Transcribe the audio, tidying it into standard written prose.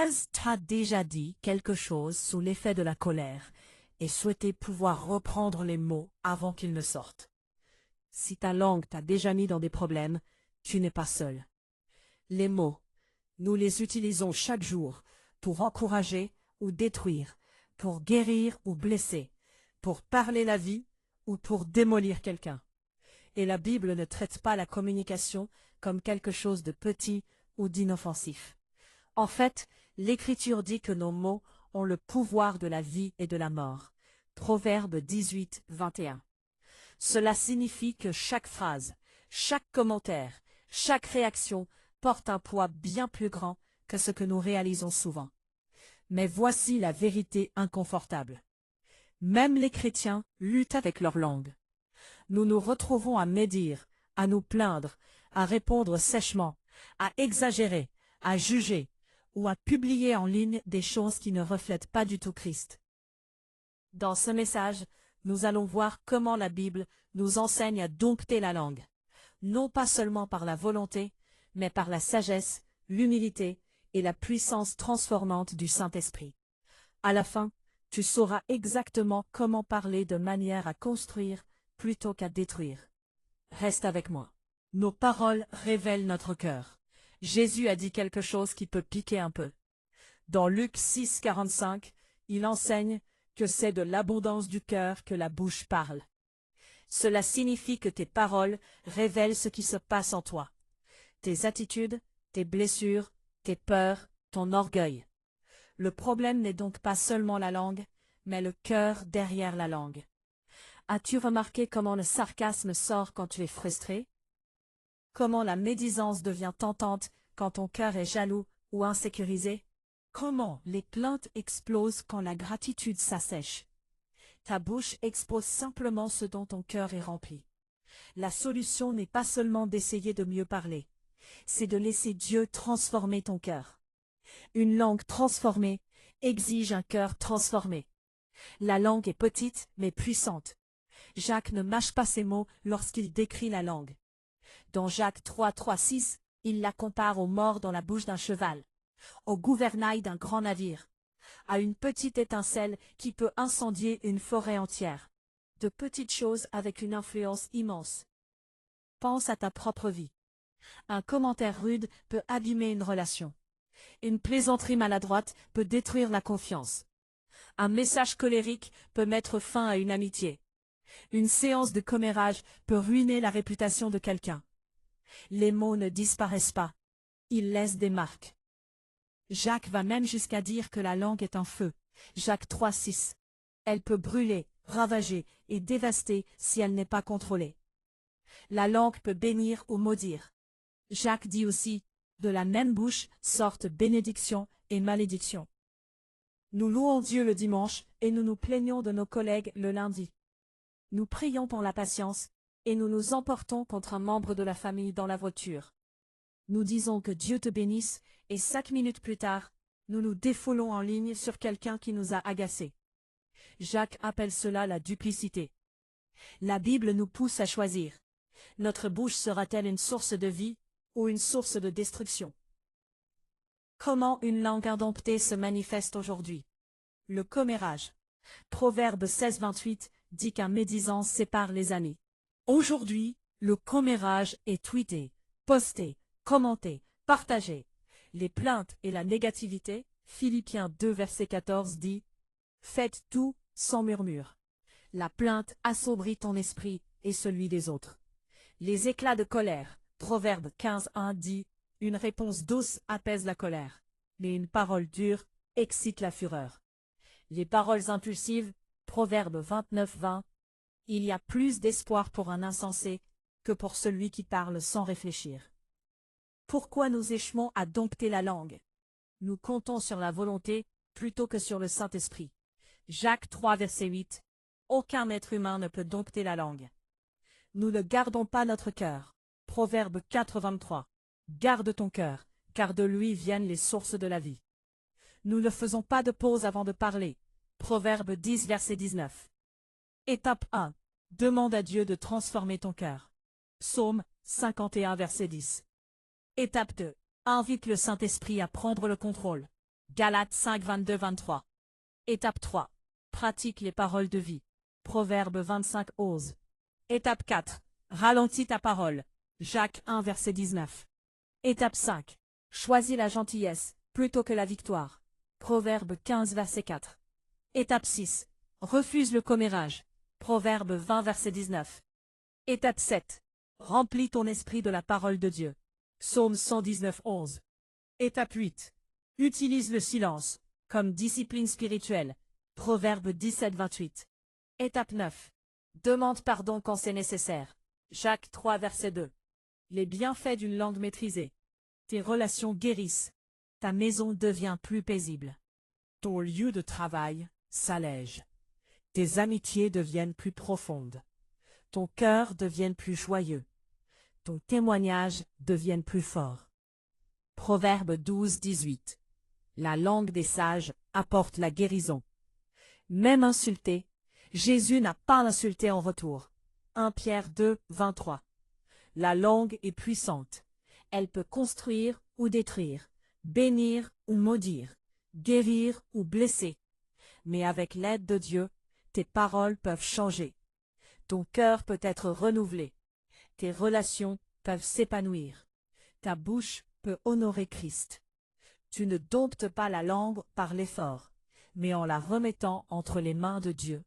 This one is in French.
As t'as déjà dit quelque chose sous l'effet de la colère et souhaité pouvoir reprendre les mots avant qu'ils ne sortent. Si ta langue t'a déjà mis dans des problèmes, tu n'es pas seul. Les mots, nous les utilisons chaque jour pour encourager ou détruire, pour guérir ou blesser, pour parler la vie ou pour démolir quelqu'un. Et la Bible ne traite pas la communication comme quelque chose de petit ou d'inoffensif. En fait, l'Écriture dit que nos mots ont le pouvoir de la vie et de la mort. Proverbe 18, 21. Cela signifie que chaque phrase, chaque commentaire, chaque réaction porte un poids bien plus grand que ce que nous réalisons souvent. Mais voici la vérité inconfortable. Même les chrétiens luttent avec leur langue. Nous nous retrouvons à médire, à nous plaindre, à répondre sèchement, à exagérer, à juger, ou à publier en ligne des choses qui ne reflètent pas du tout Christ. Dans ce message, nous allons voir comment la Bible nous enseigne à dompter la langue, non pas seulement par la volonté, mais par la sagesse, l'humilité et la puissance transformante du Saint-Esprit. À la fin, tu sauras exactement comment parler de manière à construire plutôt qu'à détruire. Reste avec moi. Nos paroles révèlent notre cœur. Jésus a dit quelque chose qui peut piquer un peu. Dans Luc 6, 45, il enseigne que c'est de l'abondance du cœur que la bouche parle. Cela signifie que tes paroles révèlent ce qui se passe en toi. Tes attitudes, tes blessures, tes peurs, ton orgueil. Le problème n'est donc pas seulement la langue, mais le cœur derrière la langue. As-tu remarqué comment le sarcasme sort quand tu es frustré? Comment la médisance devient tentante quand ton cœur est jaloux ou insécurisé? Comment les plaintes explosent quand la gratitude s'assèche? Ta bouche expose simplement ce dont ton cœur est rempli. La solution n'est pas seulement d'essayer de mieux parler, c'est de laisser Dieu transformer ton cœur. Une langue transformée exige un cœur transformé. La langue est petite mais puissante. Jacques ne mâche pas ses mots lorsqu'il décrit la langue. Dans Jacques 3, 3, 6, il la compare aux morts dans la bouche d'un cheval, au gouvernail d'un grand navire, à une petite étincelle qui peut incendier une forêt entière. De petites choses avec une influence immense. Pense à ta propre vie. Un commentaire rude peut abîmer une relation. Une plaisanterie maladroite peut détruire la confiance. Un message colérique peut mettre fin à une amitié. Une séance de commérage peut ruiner la réputation de quelqu'un. Les mots ne disparaissent pas. Ils laissent des marques. Jacques va même jusqu'à dire que la langue est un feu. Jacques 3, 6. Elle peut brûler, ravager et dévaster si elle n'est pas contrôlée. La langue peut bénir ou maudire. Jacques dit aussi, de la même bouche sortent bénédiction et malédiction. Nous louons Dieu le dimanche et nous nous plaignons de nos collègues le lundi. Nous prions pour la patience et nous nous emportons contre un membre de la famille dans la voiture. Nous disons que Dieu te bénisse et 5 minutes plus tard, nous nous défoulons en ligne sur quelqu'un qui nous a agacés. Jacques appelle cela la duplicité. La Bible nous pousse à choisir. Notre bouche sera-t-elle une source de vie ou une source de destruction? Comment une langue indomptée se manifeste aujourd'hui? Le commérage. Proverbe 16, 28 dit qu'un médisant sépare les amis. Aujourd'hui, le commérage est tweeté, posté, commenté, partagé. Les plaintes et la négativité, Philippiens 2 verset 14 dit « Faites tout sans murmure ». La plainte assombrit ton esprit et celui des autres. Les éclats de colère, Proverbe 15, 1 dit « Une réponse douce apaise la colère, mais une parole dure excite la fureur ». Les paroles impulsives, Proverbe 29, 20 « Il y a plus d'espoir pour un insensé que pour celui qui parle sans réfléchir ». Pourquoi nous échouons à dompter la langue? Nous comptons sur la volonté plutôt que sur le Saint-Esprit. Jacques 3, verset 8 « Aucun être humain ne peut dompter la langue ». Nous ne gardons pas notre cœur. Proverbe 4, 23 « Garde ton cœur, car de lui viennent les sources de la vie ». Nous ne faisons pas de pause avant de parler. Proverbe 10, verset 19. Étape 1. Demande à Dieu de transformer ton cœur. Psaume 51, verset 10. Étape 2. Invite le Saint-Esprit à prendre le contrôle. Galates 5, 22-23. Étape 3. Pratique les paroles de vie. Proverbe 25, 11. Étape 4. Ralentis ta parole. Jacques 1, verset 19. Étape 5. Choisis la gentillesse plutôt que la victoire. Proverbe 15, verset 4. Étape 6. Refuse le commérage. Proverbe 20, verset 19. Étape 7. Remplis ton esprit de la parole de Dieu. Psaume 119, 11. Étape 8. Utilise le silence comme discipline spirituelle. Proverbe 17, 28. Étape 9. Demande pardon quand c'est nécessaire. Jacques 3, verset 2. Les bienfaits d'une langue maîtrisée. Tes relations guérissent. Ta maison devient plus paisible. Ton lieu de travail s'allège. Tes amitiés deviennent plus profondes. Ton cœur devient plus joyeux. Ton témoignage devient plus fort. Proverbe 12, 18. La langue des sages apporte la guérison. Même insulté, Jésus n'a pas insulté en retour. 1 Pierre 2, 23. La langue est puissante. Elle peut construire ou détruire, bénir ou maudire, guérir ou blesser. Mais avec l'aide de Dieu, tes paroles peuvent changer. Ton cœur peut être renouvelé. Tes relations peuvent s'épanouir. Ta bouche peut honorer Christ. Tu ne domptes pas la langue par l'effort, mais en la remettant entre les mains de Dieu.